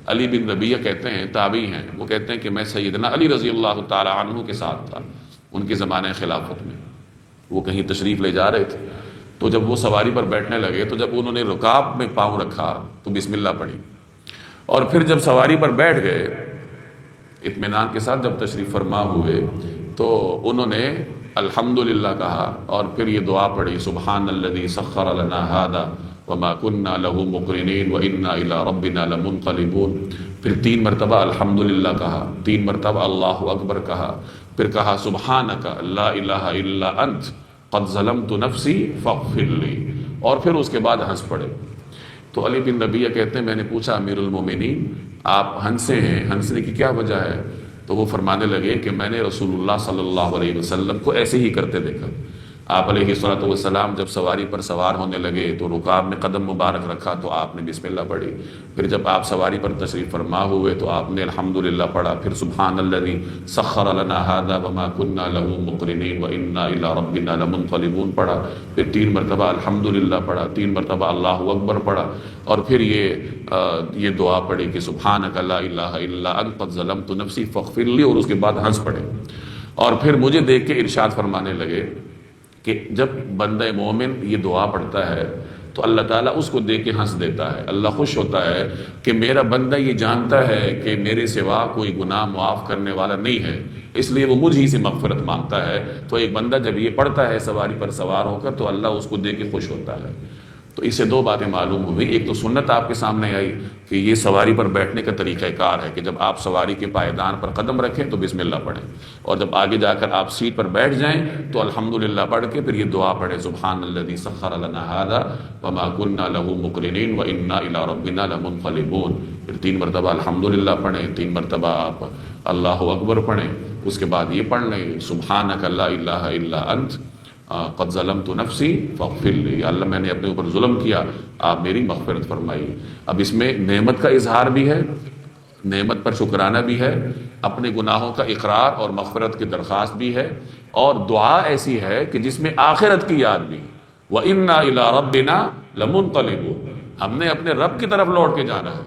علی بن ربیہ کہتے ہیں، تابعی ہیں، وہ کہتے ہیں کہ میں سیدنا علی رضی اللہ تعالی عنہ کے ساتھ تھا ان کے زمانے خلافت میں، وہ کہیں تشریف لے جا رہے تھے، تو جب وہ سواری پر بیٹھنے لگے تو جب انہوں نے رکاب میں پاؤں رکھا تو بسم اللہ پڑھی، اور پھر جب سواری پر بیٹھ گئے اطمینان کے ساتھ جب تشریف فرما ہوئے تو انہوں نے الحمدللہ کہا، اور پھر یہ دعا پڑھی سبحان الذی سخر لنا ھذا وما كنا له مقرنین وانا الى ربنا لمنقلبون، پھر 3 مرتبہ الحمدللہ کہا، 3 مرتبہ اللہ اکبر کہا، پھر کہا سبحانک لا الہ الا انت قد ظلمت نفسی فاغفر لی، اور پھر اس کے بعد ہنس پڑے۔ تو علی بن ربیہ کہتے ہیں میں نے پوچھا امیر المومنین آپ ہنسے ہیں، ہنسنے کی کیا وجہ ہے؟ تو وہ فرمانے لگے کہ میں نے رسول اللہ صلی اللہ علیہ وسلم کو ایسے ہی کرتے دیکھا، آپ علیہ الصلوۃ والسلام جب سواری پر سوار ہونے لگے تو رکاب میں قدم مبارک رکھا تو آپ نے بسم اللہ پڑھی، پھر جب آپ سواری پر تشریف فرما ہوئے تو آپ نے الحمدللہ پڑھا، پھر سبحان الذی سخر لنا ھذا وما كنا له مقرنین وانا الى ربنا لمنقلبون پڑھا، پھر 3 مرتبہ الحمدللہ پڑھا، 3 مرتبہ اللہ اکبر پڑھا، اور پھر یہ دعا پڑھی کہ سبحانک لا الہ الا انت قد ظلمت نفسی فاغفر لی، اور اس کے بعد ہنس پڑے، اور پھر مجھے دیکھ کے ارشاد فرمانے لگے کہ جب بندہ مومن یہ دعا پڑھتا ہے تو اللہ تعالیٰ اس کو دیکھ کے ہنس دیتا ہے، اللہ خوش ہوتا ہے کہ میرا بندہ یہ جانتا ہے کہ میرے سوا کوئی گناہ معاف کرنے والا نہیں ہے، اس لیے وہ مجھ ہی سے مغفرت مانگتا ہے۔ تو ایک بندہ جب یہ پڑھتا ہے سواری پر سوار ہو کر تو اللہ اس کو دیکھ کے خوش ہوتا ہے۔ تو اس سے 2 باتیں معلوم ہوئی، ایک تو سنت آپ کے سامنے آئی کہ یہ سواری پر بیٹھنے کا طریقہ کار ہے کہ جب آپ سواری کے پائیدان پر قدم رکھیں تو بسم اللہ پڑھیں، اور جب آگے جا کر آپ سیٹ پر بیٹھ جائیں تو الحمدللہ پڑھ کے پھر یہ دعا پڑھیں سبحان الذی سخر لنا ھذا وما كنا له مقرنین وانا الى ربنا لمنقلبون، پھر 3 مرتبہ الحمدللہ پڑھیں، 3 مرتبہ آپ اللہ اکبر پڑھیں، اس کے بعد یہ پڑھ لیں سبحانک لا الہ الا انت قد ظلمت نفسی فاغفر لی، اللہ میں نے اپنے اوپر ظلم کیا، آپ میری مغفرت فرمائیے۔ اب اس میں نعمت کا اظہار بھی ہے، نعمت پر شکرانہ بھی ہے، اپنے گناہوں کا اقرار اور مغفرت کی درخواست بھی ہے، اور دعا ایسی ہے کہ جس میں آخرت کی یاد بھی، وَإِنَّا إِلَىٰ رَبِّنَا لَمُنْقَلِبُونَ، ہم نے اپنے رب کی طرف لوٹ کے جانا ہے۔